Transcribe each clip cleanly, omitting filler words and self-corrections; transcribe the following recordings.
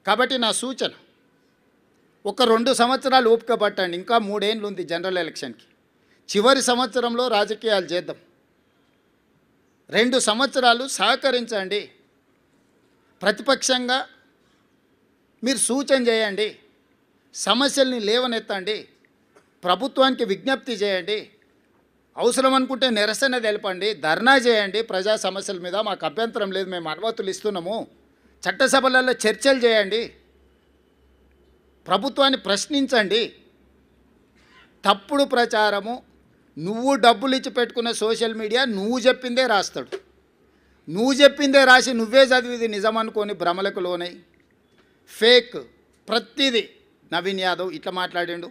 కాబట్టి నా సూచన, ఒక 2 సంవత్సరాలు ఓపిక పట్టండి. ఇంకా 3 ఏళ్ళు ఉంది జనరల్ ఎలక్షన్కి. చివరి సంవత్సరంలో రాజకీయాలు చేద్దాం. 2 సంవత్సరాలు సహకరించండి. ప్రతిపక్షంగా మీరు సూచన చేయండి, సమస్యల్ని లేవనెత్తండి, ప్రభుత్వానికి విజ్ఞప్తి చేయండి, అవసరం అనుకుంటే నిరసన తెలపండి, ధర్నా చేయండి. ప్రజా సమస్యల మీద మాకు అభ్యంతరం లేదు, మేము అనుమతులు ఇస్తున్నాము. చట్టసభలలో చర్చలు చేయండి, ప్రభుత్వాన్ని ప్రశ్నించండి. తప్పుడు ప్రచారము, నువ్వు డబ్బులు ఇచ్చి పెట్టుకున్న సోషల్ మీడియా నువ్వు చెప్పిందే రాస్తాడు. నువ్వు చెప్పిందే రాసి నువ్వే చదివిది నిజం అనుకొని భ్రమలకు లోనై ఫేక్ ప్రతిదీ. నవీన్ యాదవ్ ఇట్లా మాట్లాడిండు,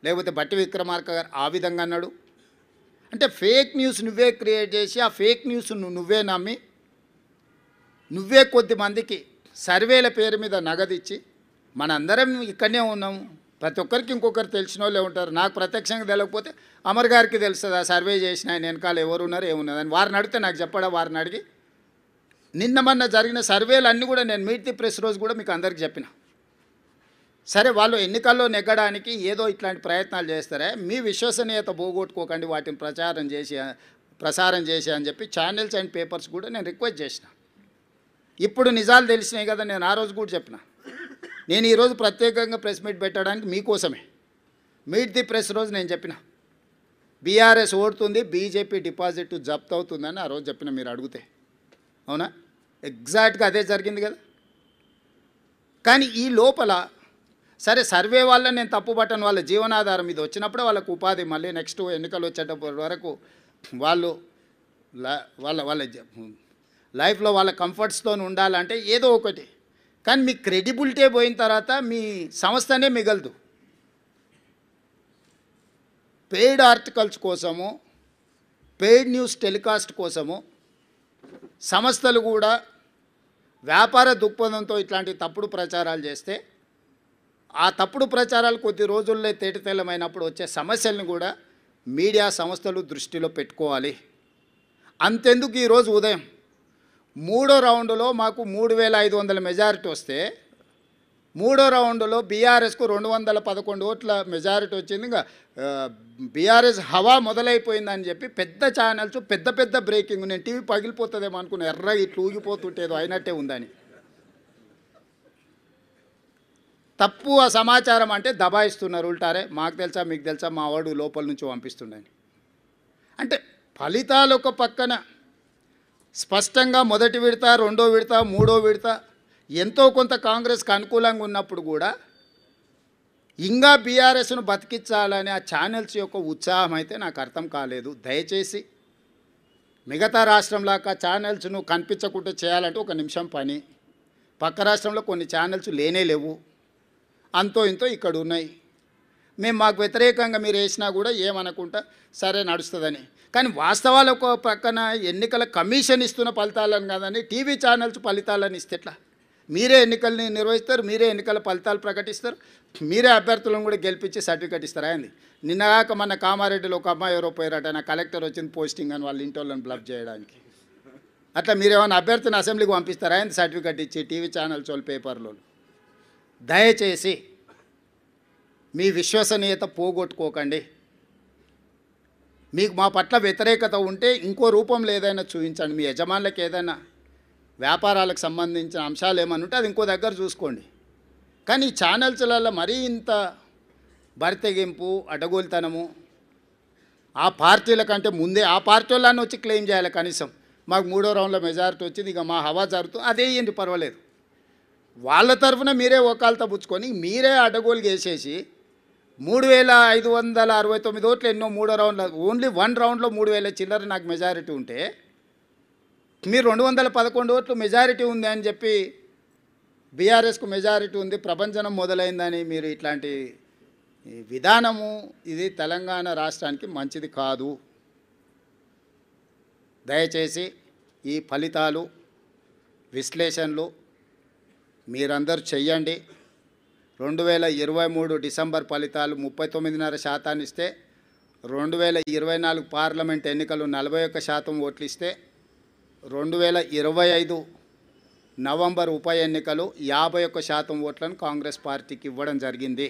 లేకపోతే బట్టి విక్రమార్క గారు ఆ విధంగా అన్నాడు. అంటే ఫేక్ న్యూస్ నువ్వే క్రియేట్ చేసి ఆ ఫేక్ న్యూస్ నువ్వే నమ్మి నువ్వే కొద్దిమందికి సర్వేల పేరు మీద నగదిచ్చి, మనందరం ఇక్కడనే ఉన్నాము, ప్రతి ఒక్కరికి ఇంకొకరు తెలిసిన వాళ్ళే ఉంటారు. నాకు ప్రత్యక్షంగా తెలియకపోతే అమర్ గారికి తెలుస్తుంది, ఆ సర్వే చేసిన ఆయన వెనకాల ఎవరు ఉన్నారు ఏమున్నది అని. వారిని అడిగితే నాకు చెప్పడా, వారిని అడిగి నిన్న మొన్న జరిగిన సర్వేలు అన్నీ కూడా నేను మీట్ ది ప్రెస్ రోజు కూడా మీకు అందరికీ చెప్పిన. సరే, వాళ్ళు ఎన్నికల్లో నెగ్గడానికి ఏదో ఇట్లాంటి ప్రయత్నాలు చేస్తారే, మీ విశ్వసనీయత పోగొట్టుకోకండి, వాటిని ప్రసారం చేసి అని చెప్పి ఛానల్స్ అండ్ పేపర్స్ కూడా నేను రిక్వెస్ట్ చేసిన. ఇప్పుడు నిజాలు తెలిసినాయి కదా, నేను ఆ రోజు కూడా చెప్పిన. నేను ఈరోజు ప్రత్యేకంగా ప్రెస్ మీట్ పెట్టడానికి మీకోసమే. మీట్ ది ప్రెస్ రోజు నేను చెప్పిన, బీఆర్ఎస్ ఓడుతుంది, బీజేపీ డిపాజిట్ జప్తు అవుతుందని ఆ రోజు చెప్పిన. మీరు అడిగితే అవునా, ఎగ్జాక్ట్గా అదే జరిగింది కదా. కానీ ఈ లోపల సరే సర్వే వల్ల నేను తప్పుపట్టను, వాళ్ళ జీవనాధారం ఇది వచ్చినప్పుడు వాళ్ళకు ఉపాధి, మళ్ళీ నెక్స్ట్ ఎన్నికలు వచ్చేటప్పటి వరకు వాళ్ళు వాళ్ళ లైఫ్లో వాళ్ళ కంఫర్ట్స్తో ఉండాలంటే ఏదో ఒకటి. కానీ మీ క్రెడిబిలిటీ పోయిన తర్వాత మీ సంస్థనే మిగలదు. పెయిడ్ ఆర్టికల్స్ కోసము, పెయిడ్ న్యూస్ టెలికాస్ట్ కోసము సంస్థలు కూడా వ్యాపార దృక్పథంతో ఇట్లాంటి తప్పుడు ప్రచారాలు చేస్తే, ఆ తప్పుడు ప్రచారాలు కొద్ది రోజుల్లో తేటతెల్లమైనప్పుడు వచ్చే సమస్యలను కూడా మీడియా సంస్థలు దృష్టిలో పెట్టుకోవాలి. అంతెందుకు ఈరోజు ఉదయం 3వ రౌండ్లో మాకు 3500 మెజారిటీ వస్తే, 3వ రౌండ్లో బీఆర్ఎస్కు 211 ఓట్ల మెజారిటీ వచ్చింది. ఇంకా బీఆర్ఎస్ హవా మొదలైపోయిందని చెప్పి పెద్ద ఛానల్స్ పెద్ద పెద్ద బ్రేకింగ్, నేను టీవీ పగిలిపోతుందేమో అనుకున్నా, ఎర్ర ఇట్లా ఊగిపోతుంటేదో అయినట్టే ఉందని. తప్పు ఆ సమాచారం అంటే దబాయిస్తున్నారు ఉల్టారే, మాకు తెలుసా మీకు తెలుసా, మా వాడు లోపల నుంచి పంపిస్తుండని. అంటే ఫలితాలు ఒక పక్కన స్పష్టంగా మొదటి విడత, 2వ విడత, 3వ విడత ఎంతో కొంత కాంగ్రెస్కి అనుకూలంగా ఉన్నప్పుడు కూడా ఇంకా బీఆర్ఎస్ను బతికించాలని ఆ ఛానల్స్ యొక్క ఉత్సాహం అయితే నాకు అర్థం కాలేదు. దయచేసి మిగతా రాష్ట్రంలాగా ఛానల్స్ను కనిపించకుండా చేయాలంటే ఒక నిమిషం పని. పక్క రాష్ట్రంలో కొన్ని ఛానల్స్ లేనే లేవు, అంతో ఇంతో ఇక్కడ ఉన్నాయి. మేము మాకు వ్యతిరేకంగా మీరు వేసినా కూడా ఏమనుకుంటా సరే నడుస్తుందని. కానీ వాస్తవాలు ఒక పక్కన ఎన్నికల కమిషన్ ఇస్తున్న ఫలితాలను కాదని టీవీ ఛానల్స్ ఫలితాలను ఇస్తే ఎట్లా? మీరే ఎన్నికల్ని నిర్వహిస్తారు, మీరే ఎన్నికల ఫలితాలు ప్రకటిస్తారు, మీరే అభ్యర్థులను కూడా గెలిపించి సర్టిఫికేట్ ఇస్తారా అండి? నిన్నగాక మన కామారెడ్డిలో ఒక అమ్మాయి ఎవరో పోయారట, నా కలెక్టర్ వచ్చింది పోస్టింగ్ అని వాళ్ళ ఇంటి వాళ్ళని బ్లఫ్ చేయడానికి. అట్లా మీరేమైనా అభ్యర్థిని అసెంబ్లీకి పంపిస్తారా అండి సర్టిఫికేట్ ఇచ్చి టీవీ ఛానల్స్ వాళ్ళు పేపర్లో? దయచేసి మీ విశ్వసనీయత పోగొట్టుకోకండి. మీకు మా పట్ల వ్యతిరేకత ఉంటే ఇంకో రూపంలో ఏదైనా చూపించండి. మీ యజమానులకు ఏదైనా వ్యాపారాలకు సంబంధించిన అంశాలు ఏమన్నా ఉంటే అది ఇంకో దగ్గర చూసుకోండి. కానీ ఈ ఛానల్స్లలో మరీ ఇంత బరితెగింపు, అడ్డగోలుతనము, ఆ పార్టీల కంటే ముందే ఆ పార్టీ వాళ్ళని వచ్చి క్లెయిమ్ చేయాలి. కనీసం మాకు 3వ రౌండ్లో మెజారిటీ వచ్చింది, ఇక మా హవా జరుగుతుంది, అదే ఏంటి పర్వాలేదు. వాళ్ళ తరఫున మీరే ఒకాలతో పుచ్చుకొని మీరే అడ్డగోలు వేసేసి 3569 ఓట్లు ఎన్నో 3వ రౌండ్లో, ఓన్లీ 1 రౌండ్లో 3000 చిల్లర నాకు మెజారిటీ ఉంటే, మీరు 211 ఓట్లు మెజారిటీ ఉంది అని చెప్పి బీఆర్ఎస్కు మెజారిటీ ఉంది, ప్రభంజనం మొదలైందని మీరు ఇట్లాంటి విధానము ఇది తెలంగాణ రాష్ట్రానికి మంచిది కాదు. దయచేసి ఈ ఫలితాలు విశ్లేషణలు మీరందరూ చెయ్యండి. 2023 డిసెంబర్ ఫలితాలు 39.5% ఇస్తే, 2024 పార్లమెంట్ ఎన్నికలు 41% ఓట్లు ఇస్తే, 2025 నవంబర్ ఉప ఎన్నికలు 51% ఓట్లను కాంగ్రెస్ పార్టీకి ఇవ్వడం జరిగింది.